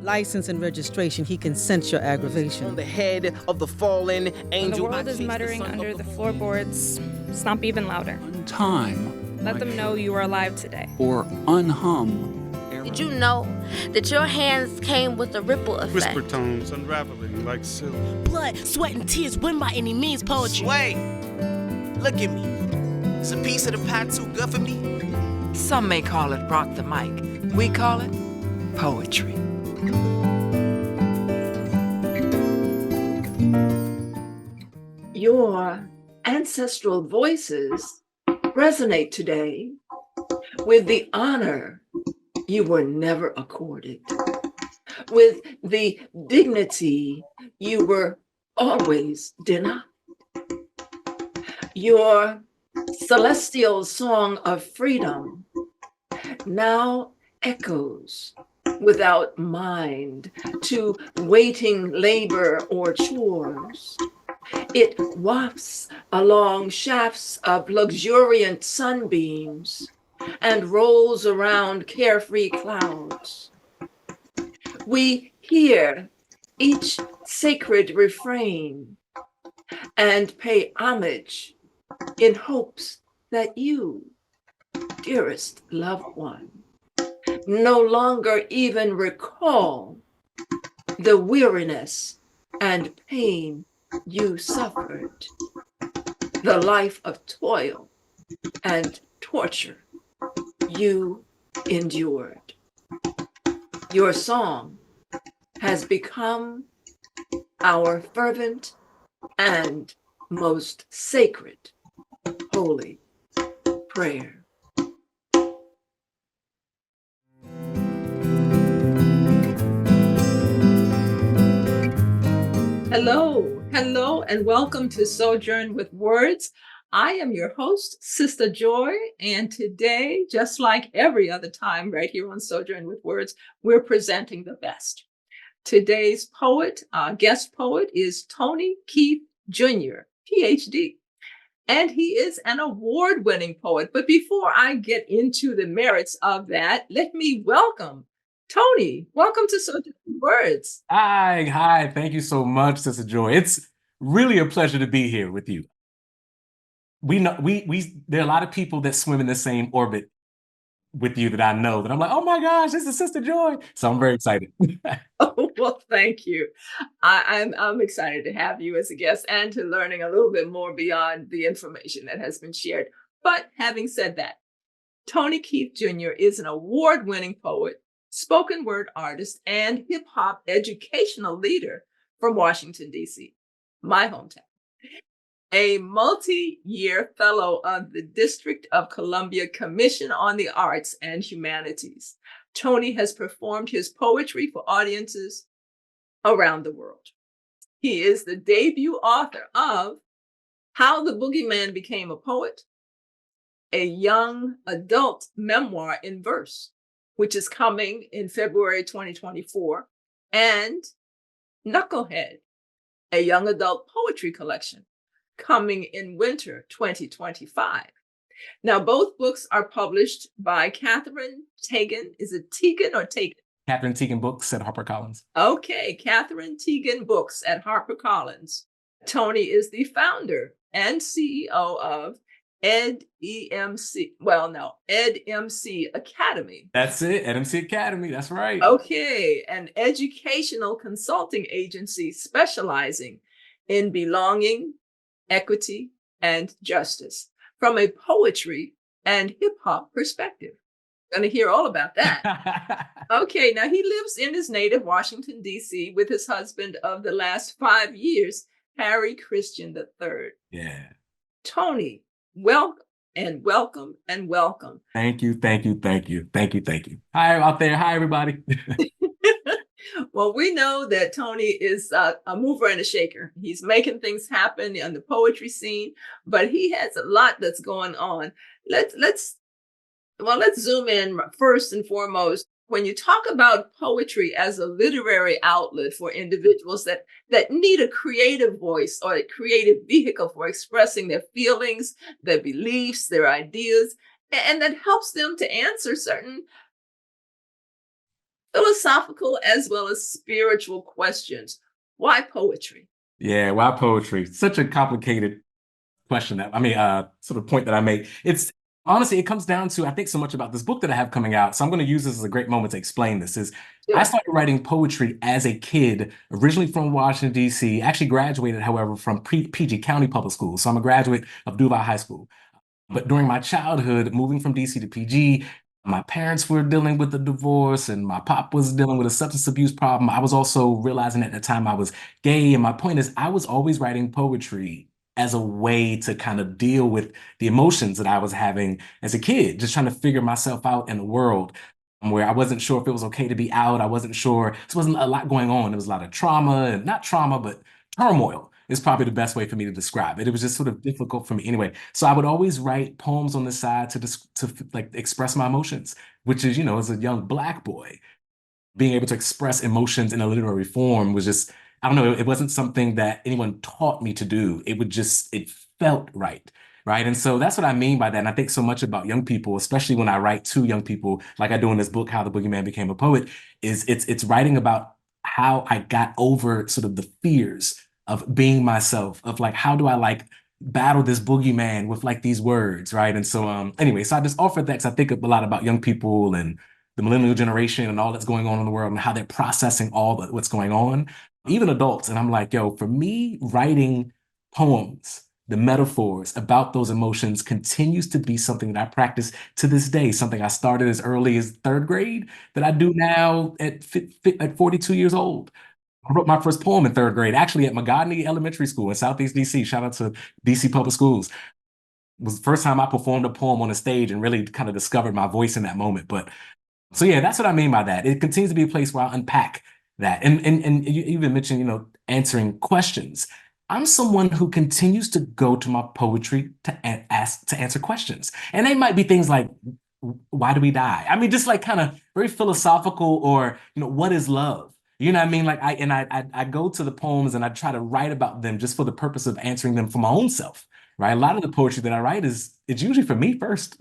license and registration, he can sense your aggravation. On the head of the fallen angel. When the world is muttering under the floorboards, stomp even louder. Untime. Let them know you are alive today. Or unhum. Did you know that your hands came with a ripple effect? Whisper tones unraveling like silk. Blood, sweat, and tears win by any means poetry. Sway, look at me. Is a piece of the pie too good for me? Some may call it rock the mic. We call it poetry. Your ancestral voices resonate today with the honor you were never accorded, with the dignity you were always denied. Your celestial song of freedom now echoes without mind to waiting labor or chores. It wafts along shafts of luxuriant sunbeams and rolls around carefree clouds. We hear each sacred refrain and pay homage in hopes that you, dearest loved one, no longer even recall the weariness and pain you suffered, the life of toil and torture you endured. Your song has become our fervent and most sacred holy prayer. Hello, and welcome to Sojourn with Words. I am your host, Sistah Joy, and today, just like every other time right here on Sojourn with Words, we're presenting the best. Today's poet, guest poet, is Tony Keith Jr., PhD, and he is an award-winning poet. But before I get into the merits of that, let me welcome Tony. Welcome to Sojourn with Words. Hi. Thank you so much, Sistah Joy. It's really a pleasure to be here with you. We know there are a lot of people that swim in the same orbit with you that I know that I'm like, oh my gosh, this is Sistah Joy. So I'm very excited. Oh, well, thank you. I'm excited to have you as a guest and to learning a little bit more beyond the information that has been shared. But having said that, Tony Keith Jr. is an award-winning poet, spoken word artist, and hip hop educational leader from Washington, D.C., my hometown. A multi-year fellow of the District of Columbia Commission on the Arts and Humanities, Tony has performed his poetry for audiences around the world. He is the debut author of How the Boogeyman Became a Poet, a young adult memoir in verse, which is coming in February 2024, and Knucklehead, a young adult poetry collection coming in winter 2025. Now, both books are published by Catherine Tegan. Is it Tegan or Tegan? Catherine Tegan Books at HarperCollins. Okay, Catherine Tegan Books at HarperCollins. Tony is the founder and CEO of EdMC Academy. That's it, EdMC Academy, that's right. Okay, an educational consulting agency specializing in belonging, equity, and justice from a poetry and hip hop perspective. Going to hear all about that. Okay, now he lives in his native Washington, D.C. with his husband of the last 5 years, Harry Christian III. Yeah. Tony, welcome. Thank you. Hi out there. Hi, everybody. Well, we know that Tony is a mover and a shaker. He's making things happen on the poetry scene, but he has a lot that's going on. Let's zoom in first and foremost. When you talk about poetry as a literary outlet for individuals that need a creative voice or a creative vehicle for expressing their feelings, their beliefs, their ideas, and that helps them to answer certain philosophical as well as spiritual questions. Why poetry? Yeah, why poetry? Such a complicated question sort of point that I make. It's honestly, it comes down to, I think so much about this book that I have coming out. So I'm going to use this as a great moment to explain this is I started writing poetry as a kid, originally from Washington, D.C. Actually graduated, however, from PG County Public Schools. So I'm a graduate of Duval High School. But during my childhood, moving from DC to PG, my parents were dealing with a divorce and my pop was dealing with a substance abuse problem. I was also realizing at the time I was gay. And my point is, I was always writing poetry as a way to kind of deal with the emotions that I was having as a kid, just trying to figure myself out in the world where I wasn't sure if it was okay to be out. I wasn't sure. There wasn't a lot going on. There was a lot of trauma, and not trauma, but turmoil is probably the best way for me to describe it. It was just sort of difficult for me anyway. So I would always write poems on the side to like express my emotions, which is, as a young Black boy, being able to express emotions in a literary form was just, I don't know, it wasn't something that anyone taught me to do. It felt right. Right. And so that's what I mean by that. And I think so much about young people, especially when I write to young people, like I do in this book, How the Boogeyman Became a Poet, is it's writing about how I got over sort of the fears of being myself, of like, how do I like battle this boogeyman with like these words, right? And so anyway, so I just offer that because I think a lot about young people and the millennial generation and all that's going on in the world and how they're processing what's going on, even adults. And I'm like, yo, for me, writing poems, the metaphors about those emotions continues to be something that I practice to this day, something I started as early as third grade that I do now at 42 years old. I wrote my first poem in third grade, actually at Magodny Elementary School in Southeast DC. Shout out to DC Public Schools. It was the first time I performed a poem on a stage and really kind of discovered my voice in that moment. But so yeah, that's what I mean by that. It continues to be a place where I unpack that. And you even mentioned, answering questions. I'm someone who continues to go to my poetry to answer questions. And they might be things like, why do we die? I mean, just like kind of very philosophical, or, what is love? You know what I mean? Like I go to the poems and I try to write about them just for the purpose of answering them for my own self, right? A lot of the poetry that I write it's usually for me first.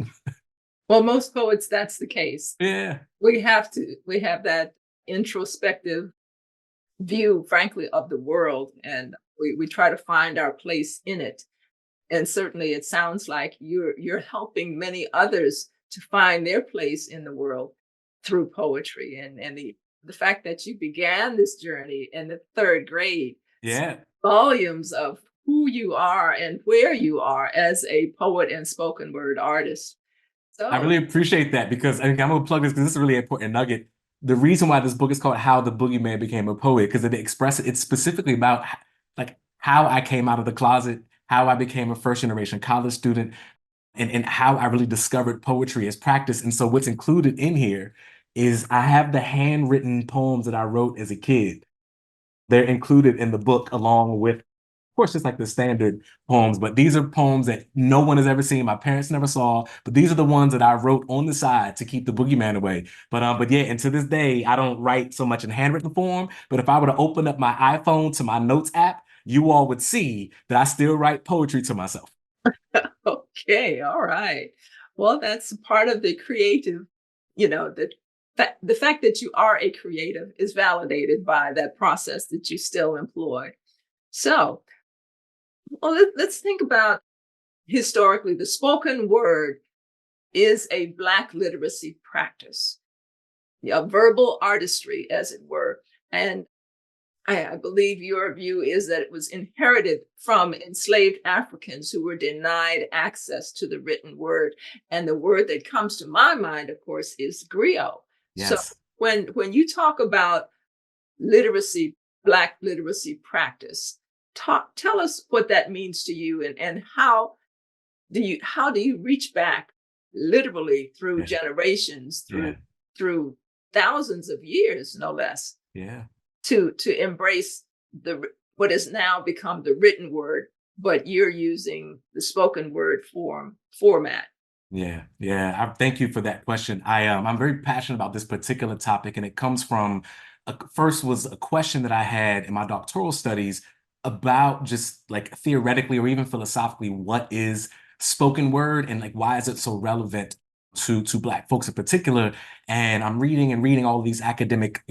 Well, most poets, that's the case. Yeah. We have that introspective view, frankly, of the world, and we try to find our place in it. And certainly it sounds like you're helping many others to find their place in the world through poetry. And the fact that you began this journey in the third grade, yeah, volumes of who you are and where you are as a poet and spoken word artist. So I really appreciate that, because I'm going to plug this because this is a really important nugget. The reason why this book is called How the Boogeyman Became a Poet, because it's specifically about like how I came out of the closet, how I became a first generation college student, and how I really discovered poetry as practice. And so what's included in here is I have the handwritten poems that I wrote as a kid. They're included in the book along with, of course, just like the standard poems, but these are poems that no one has ever seen. My parents never saw, but these are the ones that I wrote on the side to keep the boogeyman away. But yeah, and to this day, I don't write so much in handwritten form, but if I were to open up my iPhone to my notes app, you all would see that I still write poetry to myself. Okay, all right. Well, that's part of the creative, the fact that you are a creative is validated by that process that you still employ. So, well, let's think about historically, the spoken word is a Black literacy practice, a verbal artistry, as it were. And I believe your view is that it was inherited from enslaved Africans who were denied access to the written word. And the word that comes to my mind, of course, is griot. Yes. So when you talk about literacy, Black literacy practice, tell us what that means to you, and how do you reach back literally through generations, through thousands of years, no less. Yeah. To embrace what has now become the written word, but you're using the spoken word format. Yeah. Thank you for that question. I'm very passionate about this particular topic, and it comes from first was a question that I had in my doctoral studies about just like theoretically or even philosophically, what is spoken word and like why is it so relevant to Black folks in particular? and I'm reading and reading all of these academic,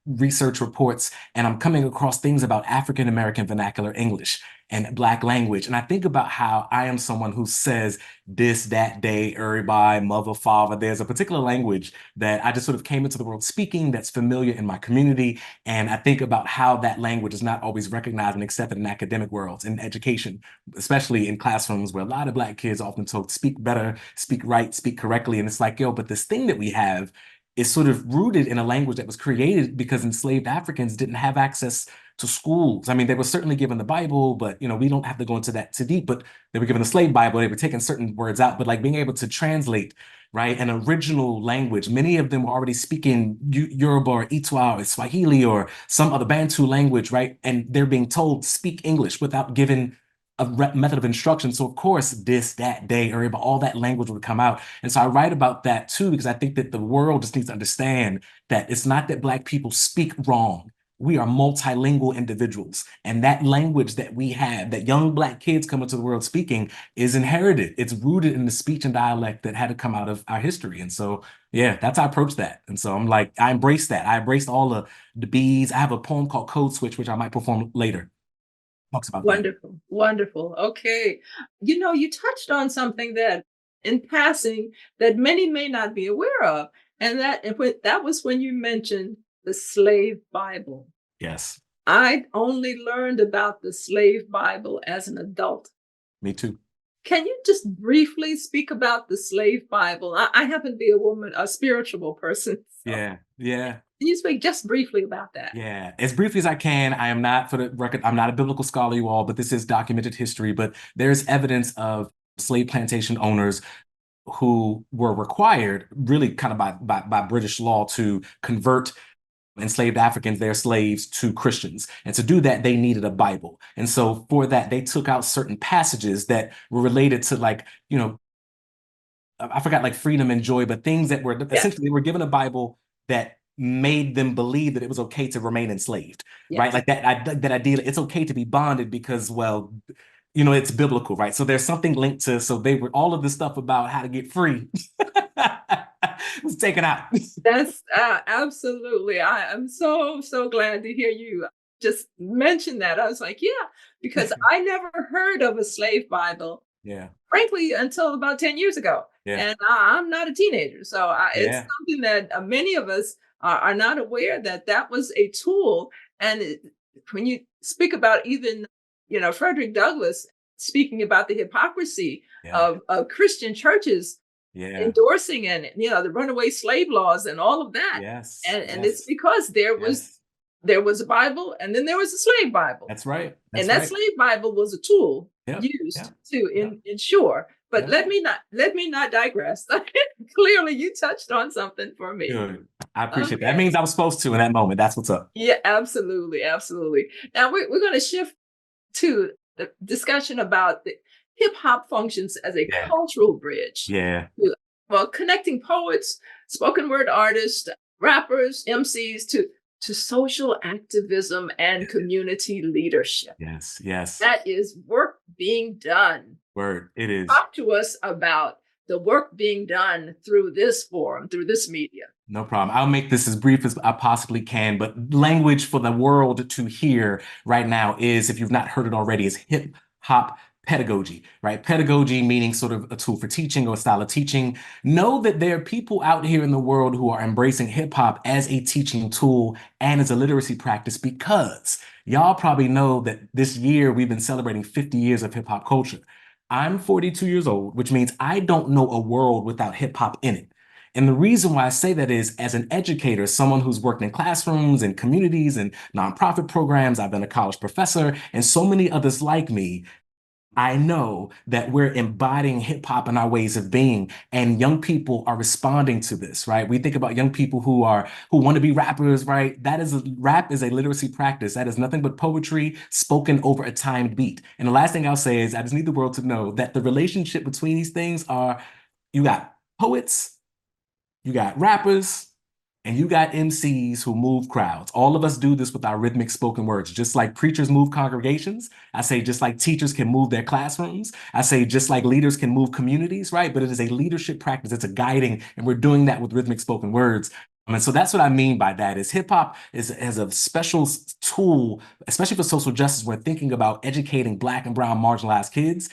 research reports, and I'm coming across things about African American vernacular English and Black language. And I think about how I am someone who says this, that, day, everybody, mother, father. There's a particular language that I just sort of came into the world speaking that's familiar in my community. And I think about how that language is not always recognized and accepted in academic worlds, in education, especially in classrooms where a lot of Black kids are often told, speak better, speak right, speak correctly. And it's like, yo, but this thing that we have is sort of rooted in a language that was created because enslaved Africans didn't have access to schools. I mean, they were certainly given the Bible, but we don't have to go into that too deep, but they were given the slave Bible, they were taking certain words out, but like being able to translate, right, an original language. Many of them were already speaking Yoruba or Itwa or Swahili or some other Bantu language, right? And they're being told, speak English without giving a method of instruction. So of course, this, that, day, everybody, all that language would come out. And so I write about that too, because I think that the world just needs to understand that it's not that Black people speak wrong. We are multilingual individuals. And that language that we have, that young Black kids come into the world speaking, is inherited. It's rooted in the speech and dialect that had to come out of our history. And so, yeah, that's how I approach that. And so I'm like, I embrace that. I embraced all the B's. I have a poem called Code Switch, which I might perform later. Talks about Wonderful, that. Wonderful. Okay. You touched on something that in passing that many may not be aware of. And that was when you mentioned the slave Bible. Yes. I only learned about the slave Bible as an adult. Me too. Can you just briefly speak about the slave Bible? I happen to be a spiritual person. So. Yeah. Can you speak just briefly about that? Yeah, as briefly as I can. I am not, for the record, I'm not a biblical scholar, you all, but this is documented history. But there's evidence of slave plantation owners who were required, really kind of by British law, to convert enslaved Africans, their slaves, to Christians. And to do that, they needed a Bible. And so for that, they took out certain passages that were related to, like, I forgot, like freedom and joy, but things that were essentially, they were given a Bible that made them believe that it was okay to remain enslaved, right? Like that idea, it's okay to be bonded because, well, it's biblical, right? So there's something linked to, so they were, all of the stuff about how to get free was taken out. That's absolutely. I'm so glad to hear you just mention that. I was like, yeah, because I never heard of a slave Bible. Yeah. Frankly, until about 10 years ago. Yeah. And I'm not a teenager. So it's something that many of us are not aware that was a tool. And when you speak about even, Frederick Douglass speaking about the hypocrisy of Christian churches endorsing and, the runaway slave laws and all of that. Yes. And it's because there was a Bible and then there was a slave Bible. That's right. That slave Bible was a tool used to ensure. But let me not digress. Clearly, you touched on something for me. Good. I appreciate that. That means I was supposed to in that moment. That's what's up. Yeah, absolutely. Now we're going to shift to the discussion about the hip hop functions as a cultural bridge. Yeah. Connecting poets, spoken word artists, rappers, MCs to social activism and community leadership. Yes. That is work being done. Word, it is. Talk to us about the work being done through this forum, through this media. No problem. I'll make this as brief as I possibly can, but language for the world to hear right now is, if you've not heard it already, is hip hop pedagogy, right? Pedagogy meaning sort of a tool for teaching or a style of teaching. Know that there are people out here in the world who are embracing hip hop as a teaching tool and as a literacy practice, because y'all probably know that this year we've been celebrating 50 years of hip hop culture. I'm 42 years old, which means I don't know a world without hip hop in it. And the reason why I say that is, as an educator, someone who's worked in classrooms and communities and nonprofit programs, I've been a college professor, and so many others like me, I know that we're embodying hip hop in our ways of being, and young people are responding to this, right? We think about young people who want to be rappers, right? Rap is a literacy practice. That is nothing but poetry spoken over a timed beat. And the last thing I'll say is, I just need the world to know that the relationship between these things are, you got poets, you got rappers, and you got MCs who move crowds. All of us do this with our rhythmic spoken words. Just like preachers move congregations, I say just like teachers can move their classrooms, I say just like leaders can move communities, right? But it is a leadership practice, it's a guiding, and we're doing that with rhythmic spoken words. And so that's what I mean by that is hip hop is a special tool, especially for social justice. We're thinking about educating Black and brown marginalized kids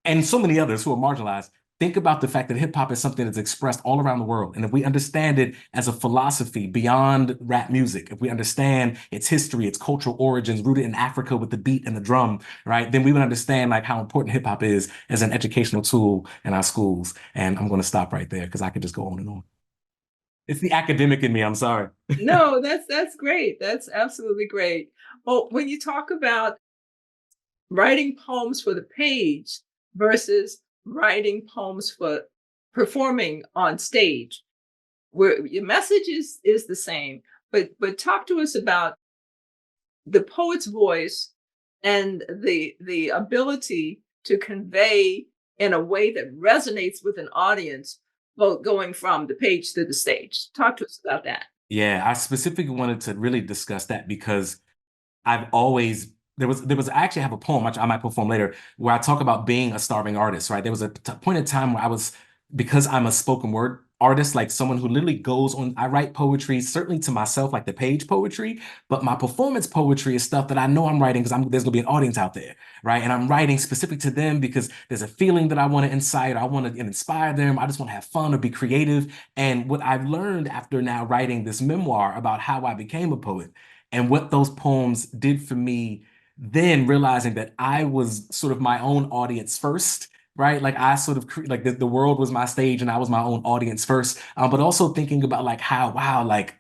and so many others who are marginalized. Think about the fact that hip hop is something that's expressed all around the world. And if we understand it as a philosophy beyond rap music, if we understand its history, its cultural origins rooted in Africa with the beat and the drum, right, then we would understand like how important hip hop is as an educational tool in our schools. And I'm going to stop right there because I could just go on and on. It's the academic in me. I'm sorry. No, that's great. That's absolutely great. Well, when you talk about writing poems for the page versus writing poems for performing on stage, where your message is the same, but talk to us about the poet's voice and the ability to convey in a way that resonates with an audience, both going from the page to the stage. Talk to us about that. Yeah, I specifically wanted to really discuss that because I've always there was I actually have a poem which I might perform later where I talk about being a starving artist, right? There was a point in time where because I'm a spoken word artist, like someone who literally goes on, I write poetry, certainly to myself, like the page poetry, but my performance poetry is stuff that I know I'm writing because there's gonna be an audience out there, right? And I'm writing specific to them because there's a feeling that I want to incite, I want to inspire them, I just want to have fun or be creative. And what I've learned after now writing this memoir about how I became a poet and what those poems did for me, then realizing that I was sort of my own audience first, right? Like I sort of like the world was my stage and I was my own audience first. But also thinking about like how, wow, like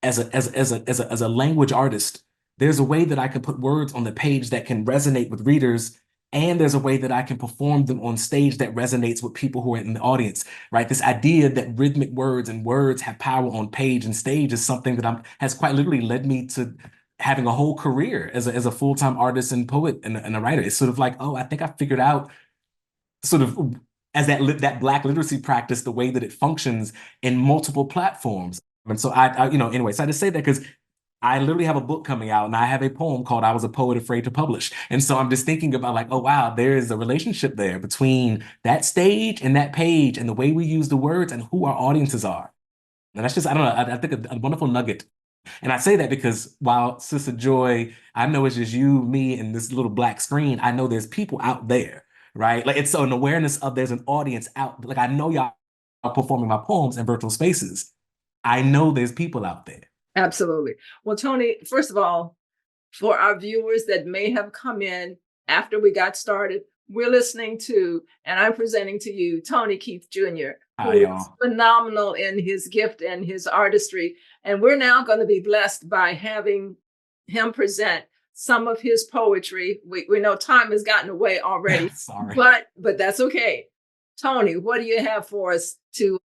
as a language artist, there's a way that I can put words on the page that can resonate with readers. And there's a way that I can perform them on stage that resonates with people who are in the audience, right? This idea that rhythmic words and words have power on page and stage is something that has quite literally led me to having a whole career as a full-time artist and poet and a writer. It's sort of like, oh, I think I figured out sort of as that Black literacy practice, the way that it functions in multiple platforms. And so anyway, so I just say that because I literally have a book coming out and I have a poem called I Was a Poet Afraid to Publish. And so I'm just thinking about like, oh, wow, there is a relationship there between that stage and that page and the way we use the words and who our audiences are. And that's just, I don't know, I think a wonderful nugget. And I say that because while Sistah Joy, I know it's just you, me, and this little black screen, I know there's people out there, right? Like it's so an awareness of there's an audience out. Like I know y'all are performing my poems in virtual spaces. I know there's people out there. Absolutely. Well, Tony, first of all, for our viewers that may have come in after we got started, we're listening to, and I'm presenting to you, Tony Keith Jr., who is phenomenal in his gift and his artistry. And we're now going to be blessed by having him present some of his poetry. We know time has gotten away already, Sorry. but that's okay. Tony, what do you have for us to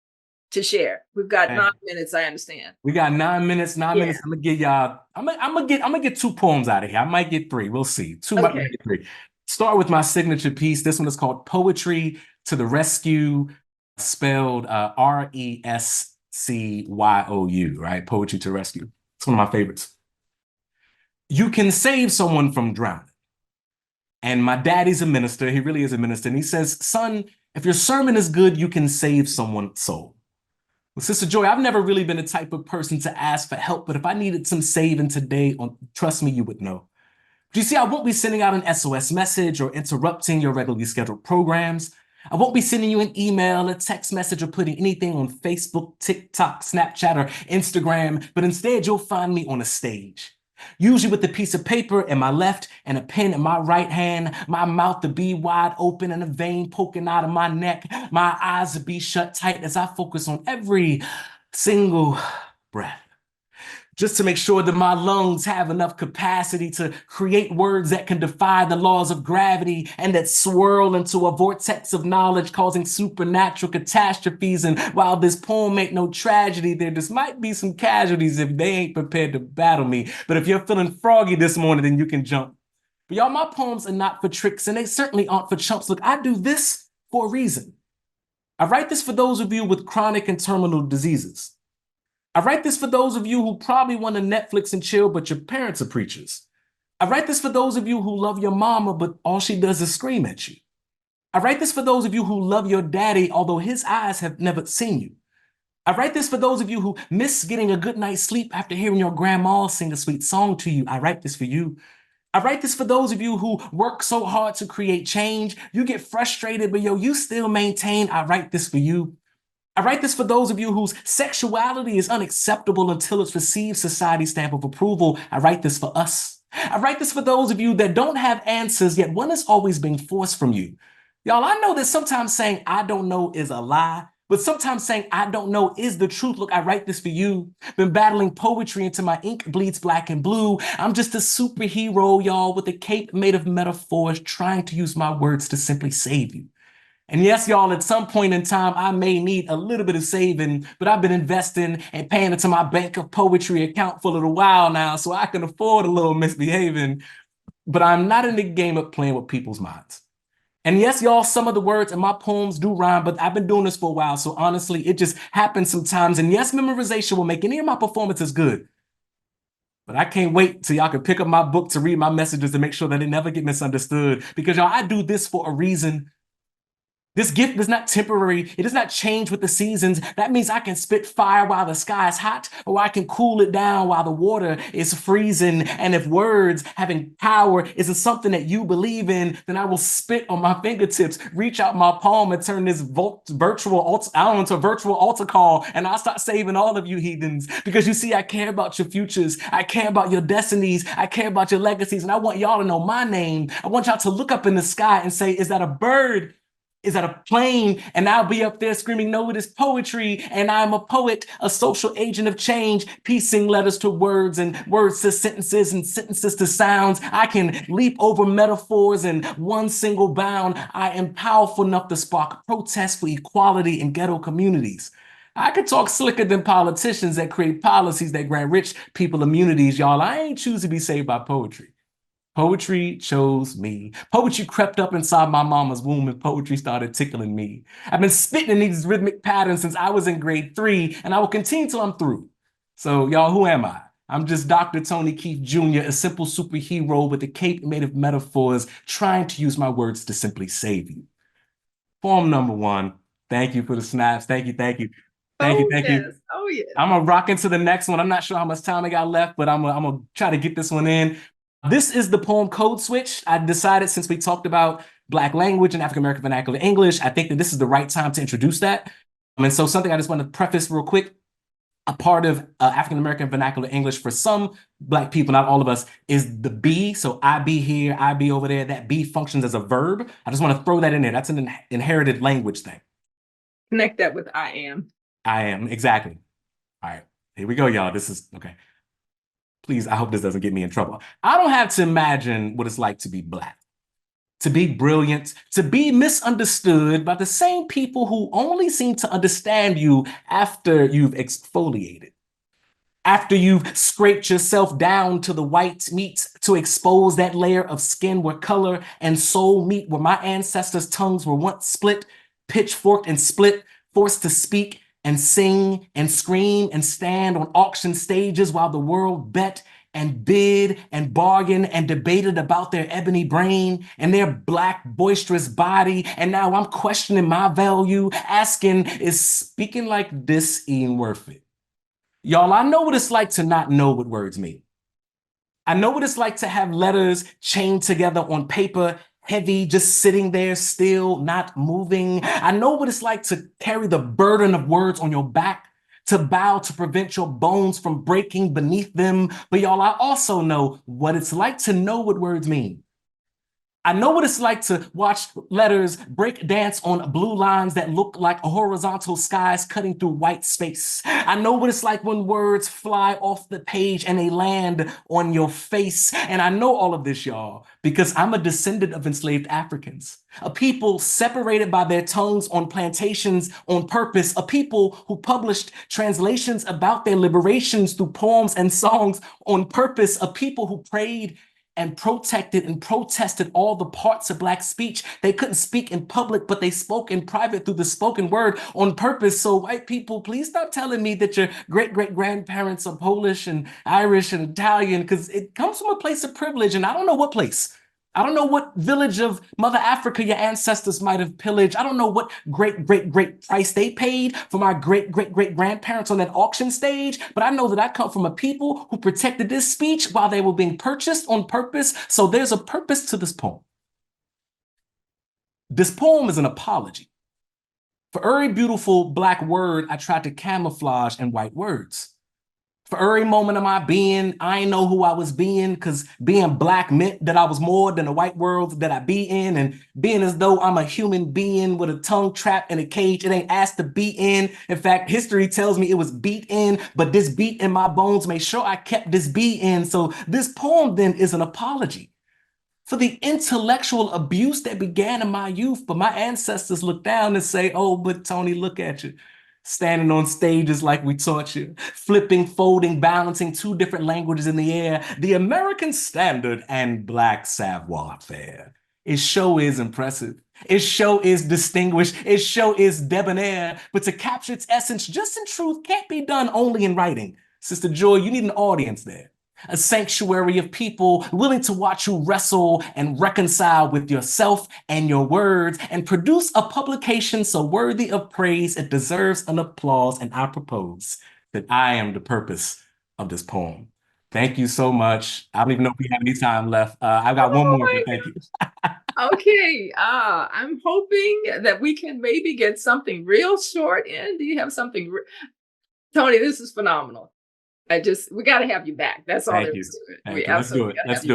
share? We've got 9 minutes, I understand. We got 9 minutes. 9 minutes. I'm gonna get y'all. I'm gonna get 2 poems out of here. I might get 3. We'll see. 2 might get 3. Start with my signature piece. This one is called Poetry to the Rescyou, spelled Rescyu, right? Poetry to Rescue. It's one of my favorites. You can save someone from drowning. And my daddy's a minister. He really is a minister. And he says, son, if your sermon is good, you can save someone's soul. Well, Sistah Joy, I've never really been the type of person to ask for help, but if I needed some saving today, trust me, you would know. But you see, I won't be sending out an SOS message or interrupting your regularly scheduled programs. I won't be sending you an email, a text message, or putting anything on Facebook, TikTok, Snapchat, or Instagram, but instead you'll find me on a stage. Usually with a piece of paper in my left and a pen in my right hand, my mouth to be wide open and a vein poking out of my neck, my eyes to be shut tight as I focus on every single breath. Just to make sure that my lungs have enough capacity to create words that can defy the laws of gravity and that swirl into a vortex of knowledge, causing supernatural catastrophes. And while this poem ain't no tragedy, there just might be some casualties if they ain't prepared to battle me. But if you're feeling froggy this morning, then you can jump. But y'all, my poems are not for tricks, and they certainly aren't for chumps. Look, I do this for a reason. I write this for those of you with chronic and terminal diseases. I write this for those of you who probably want to Netflix and chill, but your parents are preachers. I write this for those of you who love your mama, but all she does is scream at you. I write this for those of you who love your daddy, although his eyes have never seen you. I write this for those of you who miss getting a good night's sleep after hearing your grandma sing a sweet song to you. I write this for you. I write this for those of you who work so hard to create change. You get frustrated, but you still maintain. I write this for you. I write this for those of you whose sexuality is unacceptable until it's received society's stamp of approval. I write this for us. I write this for those of you that don't have answers, yet one is always being forced from you. Y'all, I know that sometimes saying I don't know is a lie, but sometimes saying I don't know is the truth. Look, I write this for you. Been battling poetry until my ink bleeds black and blue. I'm just a superhero, y'all, with a cape made of metaphors, trying to use my words to simply save you. And yes, y'all, at some point in time, I may need a little bit of saving, but I've been investing and paying into my bank of poetry account for a little while now, so I can afford a little misbehaving. But I'm not in the game of playing with people's minds. And yes, y'all, some of the words in my poems do rhyme, but I've been doing this for a while, so honestly, it just happens sometimes. And yes, memorization will make any of my performances good. But I can't wait till y'all can pick up my book to read my messages and make sure that they never get misunderstood. Because y'all, I do this for a reason. This gift is not temporary. It does not change with the seasons. That means I can spit fire while the sky is hot, or I can cool it down while the water is freezing. And if words having power isn't something that you believe in, then I will spit on my fingertips, reach out my palm and turn this virtual altar call. And I'll start saving all of you heathens, because you see, I care about your futures. I care about your destinies. I care about your legacies. And I want y'all to know my name. I want y'all to look up in the sky and say, is that a bird? Is that a plane? And I'll be up there screaming, no, it is poetry. And I'm a poet, a social agent of change, piecing letters to words and words to sentences and sentences to sounds. I can leap over metaphors in one single bound. I am powerful enough to spark protests for equality in ghetto communities. I could talk slicker than politicians that create policies that grant rich people immunities. Y'all, I ain't choose to be saved by poetry. Poetry chose me. Poetry crept up inside my mama's womb and poetry started tickling me. I've been spitting in these rhythmic patterns since I was in grade 3, and I will continue till I'm through. So y'all, who am I? I'm just Dr. Tony Keefe Jr., a simple superhero with a cape made of metaphors, trying to use my words to simply save you. Poem number 1. Thank you for the snaps. Thank you. Thank you. Thank you. Oh, yes. I'm gonna rock into the next one. I'm not sure how much time I got left, but I'm gonna try to get this one in. This is the poem Code Switch. I decided, since we talked about Black language and African American vernacular English, I think that this is the right time to introduce that. And so something I just want to preface real quick, a part of African American vernacular English for some Black people, not all of us, is the be. So I be here, I be over there. That be functions as a verb. I just want to throw that in there. That's an inherited language thing. Connect that with I am. I am, exactly. All right, here we go, y'all. This is, okay. Please, I hope this doesn't get me in trouble. I don't have to imagine what it's like to be Black, to be brilliant, to be misunderstood by the same people who only seem to understand you after you've exfoliated, after you've scraped yourself down to the white meat to expose that layer of skin where color and soul meet, where my ancestors' tongues were once split, pitchforked and split, forced to speak and sing and scream and stand on auction stages while the world bet and bid and bargained and debated about their ebony brain and their Black boisterous body. And now I'm questioning my value, asking, is speaking like this even worth it? Y'all, I know what it's like to not know what words mean. I know what it's like to have letters chained together on paper, heavy, just sitting there still, not moving. I know what it's like to carry the burden of words on your back, to bow to prevent your bones from breaking beneath them. But y'all, I also know what it's like to know what words mean. I know what it's like to watch letters break dance on blue lines that look like horizontal skies cutting through white space. I know what it's like when words fly off the page and they land on your face. And I know all of this, y'all, because I'm a descendant of enslaved Africans, a people separated by their tongues on plantations on purpose, a people who published translations about their liberations through poems and songs on purpose, a people who prayed and protected and protested all the parts of Black speech. They couldn't speak in public, but they spoke in private through the spoken word on purpose. So white people, please stop telling me that your great-great-grandparents are Polish and Irish and Italian, because it comes from a place of privilege, and I don't know what place. I don't know what village of Mother Africa your ancestors might have pillaged. I don't know what great price they paid for my great-great-great-grandparents on that auction stage, but I know that I come from a people who protected this speech while they were being purchased on purpose. So there's a purpose to this poem. This poem is an apology. For every beautiful Black word, I tried to camouflage in white words. For every moment of my being, I ain't know who I was being, because being Black meant that I was more than the white world that I be in, and being as though I'm a human being with a tongue trapped in a cage it ain't asked to be in. In fact, history tells me it was beat in, but this beat in my bones made sure I kept this beat in. So this poem then is an apology for the intellectual abuse that began in my youth, but my ancestors look down and say, oh, but Tony, look at you. Standing on stages like we taught you, flipping, folding, balancing two different languages in the air, the American standard and Black savoir-faire. Its show is impressive. Its show is distinguished. Its show is debonair. But to capture its essence just in truth can't be done only in writing. Sistah Joy, you need an audience there. A sanctuary of people willing to watch you wrestle and reconcile with yourself and your words and produce a publication so worthy of praise it deserves an applause. And I propose that I am the purpose of this poem. Thank you so much. I don't even know if we have any time left. I've got one more, but thank you. Okay, I'm hoping that we can maybe get something real short in. Do you have something? Tony, this is phenomenal. We got to have you back. That's all there is to it. Let's do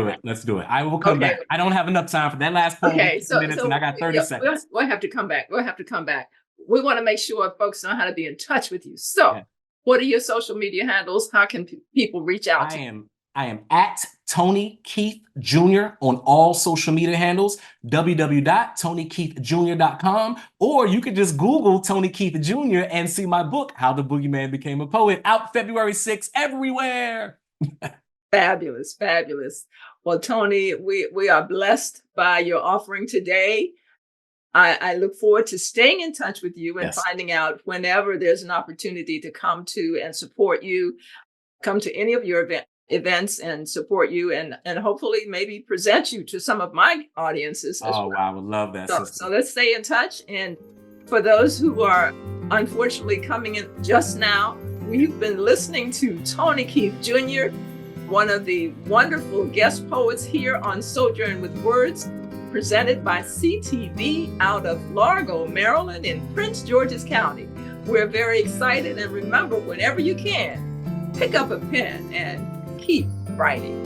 it. Let's do it. I will come back. I don't have enough time for that last poem. Okay, so and I got 30 seconds. We'll have to come back. We want to make sure folks know how to be in touch with you. So what are your social media handles? How can people reach out to you? I am at Tony Keith Jr. on all social media handles, www.tonykeithjr.com, or you could just Google Tony Keith Jr. and see my book, How the Boogeyman Became a Poet, out February 6th everywhere. Fabulous. Well, Tony, we are blessed by your offering today. I look forward to staying in touch with you and finding out whenever there's an opportunity to come to and support you, come to any of your events and support you and hopefully maybe present you to some of my audiences as well. Wow, I would love that. So let's stay in touch. And for those who are unfortunately coming in just now, we've been listening to Tony Keith Jr., one of the wonderful guest poets here on Sojourn with Words, presented by CTV out of Largo, Maryland in Prince George's County. We're very excited, and remember, whenever you can, pick up a pen and keep writing.